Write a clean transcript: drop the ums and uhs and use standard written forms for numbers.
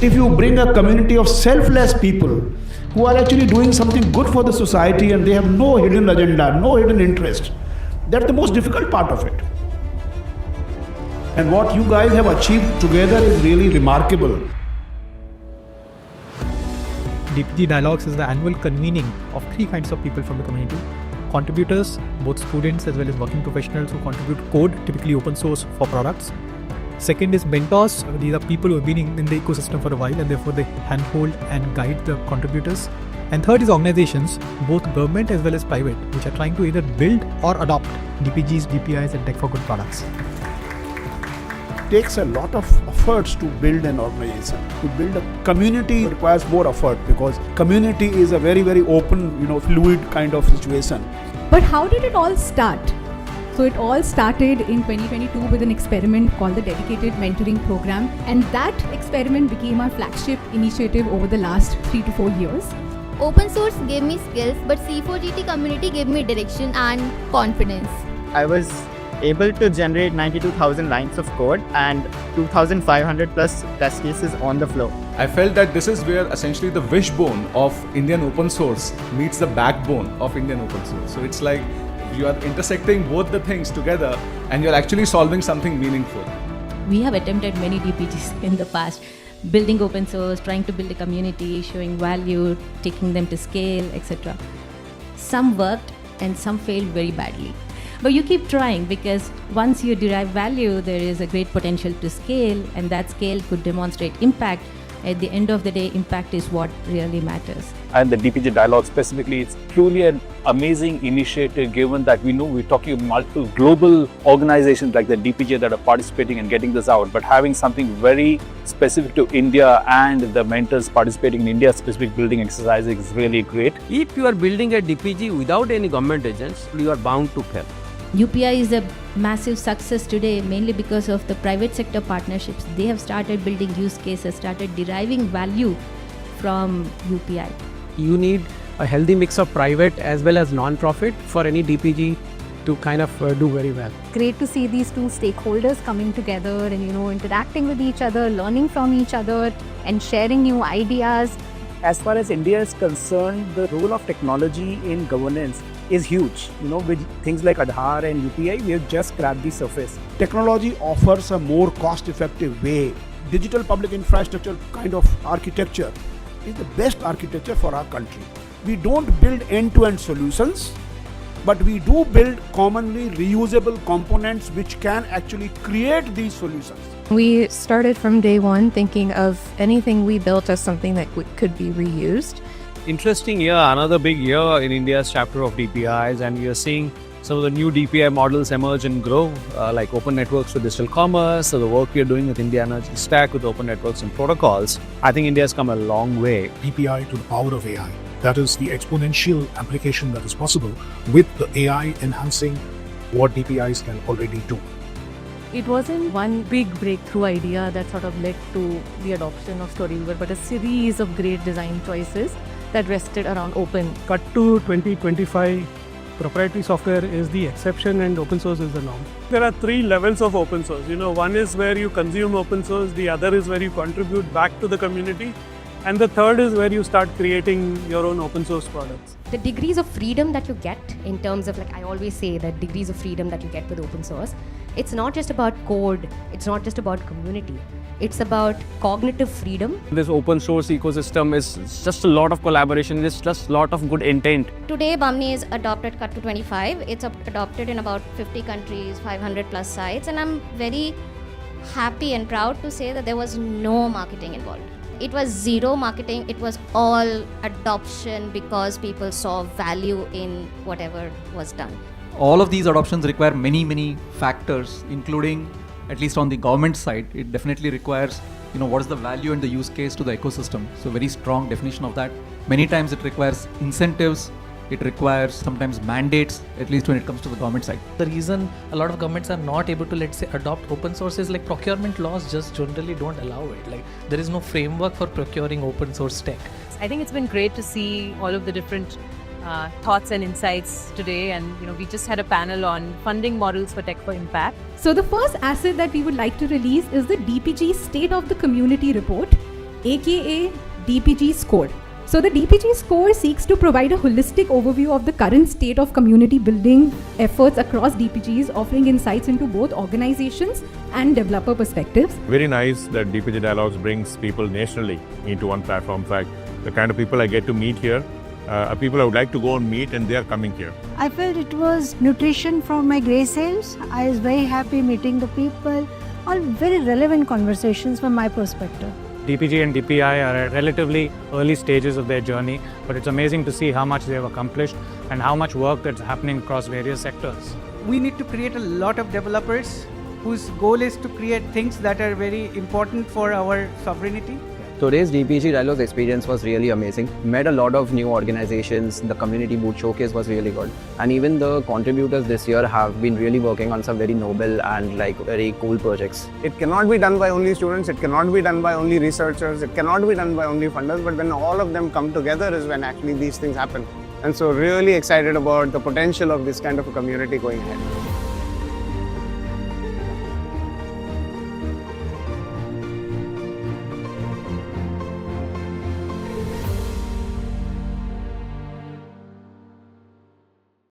If you bring a community of selfless people who are actually doing something good for the society and they have no hidden agenda, no hidden interest, that's the most difficult part of it. And what you guys have achieved together is really remarkable. DPG Dialogues is the annual convening of three kinds of people from the community. Contributors, both students as well as working professionals who contribute code, typically open source for products. Second is mentors. These are people who have been in the ecosystem for a while and therefore they handhold and guide the contributors. And third is organizations, both government as well as private, which are trying to either build or adopt DPGs, DPIs and tech for good products. It takes a lot of efforts to build an organization. To build a community requires more effort because community is a very, very open, fluid kind of situation. But how did it all start? So it all started in 2022 with an experiment called the Dedicated Mentoring Program, and that experiment became our flagship initiative over the last 3 to 4 years. Open source gave me skills, but C4GT community gave me direction and confidence. I was able to generate 92,000 lines of code and 2,500 plus test cases on the floor. I felt that this is where essentially the wishbone of Indian open source meets the backbone of Indian open source. So it's like you are intersecting both the things together and you're actually solving something meaningful. We have attempted many DPGs in the past, building open source, trying to build a community, showing value, taking them to scale, etc. Some worked and some failed very badly. But you keep trying because once you derive value, there is a great potential to scale, and that scale could demonstrate impact. At the end of the day, impact is what really matters. And the DPG Dialogue specifically, it's truly an amazing initiative given that we know we're talking about multiple global organizations like the DPG that are participating and getting this out, but having something very specific to India and the mentors participating in India specific building exercises is really great. If you are building a DPG without any government agents, you are bound to fail. UPI is a massive success today mainly because of the private sector partnerships. They have started building use cases, started deriving value from UPI. You need a healthy mix of private as well as non-profit for any DPG to kind of do very well. Great to see these two stakeholders coming together and interacting with each other, learning from each other and sharing new ideas. As far as India is concerned, the role of technology in governance is huge. With things like Aadhaar and UPI, we have just scratched the surface. Technology offers a more cost-effective way. Digital public infrastructure kind of architecture is the best architecture for our country. We don't build end-to-end solutions, but we do build commonly reusable components which can actually create these solutions. We started from day one thinking of anything we built as something that could be reused. Interesting year, another big year in India's chapter of DPIs, and we are seeing some of the new DPI models emerge and grow, like open networks for digital commerce, so the work we are doing with India Energy Stack with open networks and protocols. I think India has come a long way. DPI to the power of AI. That is the exponential application that is possible with the AI enhancing what DPIs can already do. It wasn't one big breakthrough idea that sort of led to the adoption of Storyweaver, but a series of great design choices that rested around open. Cut to 2025, proprietary software is the exception and open source is the norm. There are three levels of open source. One is where you consume open source, the other is where you contribute back to the community, and the third is where you start creating your own open source products. The degrees of freedom that you get in terms of, I always say that degrees of freedom that you get with open source, it's not just about code, it's not just about community. It's about cognitive freedom. This open source ecosystem is just a lot of collaboration, it's just a lot of good intent. Today, Bamni is adopted Cut to 25. It's adopted in about 50 countries, 500 plus sites, and I'm very happy and proud to say that there was no marketing involved. It was zero marketing, it was all adoption because people saw value in whatever was done. All of these adoptions require many factors, including, at least on the government side, it definitely requires, what is the value and the use case to the ecosystem. So very strong definition of that. Many times it requires incentives, it requires sometimes mandates, at least when it comes to the government side. The reason a lot of governments are not able to, let's say, adopt open source is procurement laws just generally don't allow it. There is no framework for procuring open source tech. I think it's been great to see all of the different thoughts and insights today, and we just had a panel on funding models for tech for impact. So the first asset that we would like to release is the DPG State of the Community report. aka DPG score. So the DPG score seeks to provide a holistic overview of the current state of community building efforts across DPGs, offering insights into both organizations and developer perspectives. Very nice that DPG Dialogues brings people nationally into one platform. In fact, the kind of people I get to meet here are people I would like to go and meet, and they are coming here. I felt it was nutrition from my grey cells. I was very happy meeting the people. All very relevant conversations from my perspective. DPG and DPI are at relatively early stages of their journey, but it's amazing to see how much they have accomplished and how much work that's happening across various sectors. We need to create a lot of developers whose goal is to create things that are very important for our sovereignty. Today's DPG Dialogues experience was really amazing. Met a lot of new organizations. The community booth showcase was really good. And even the contributors this year have been really working on some very noble and very cool projects. It cannot be done by only students, it cannot be done by only researchers, it cannot be done by only funders, but when all of them come together is when actually these things happen. And so really excited about the potential of this kind of a community going ahead.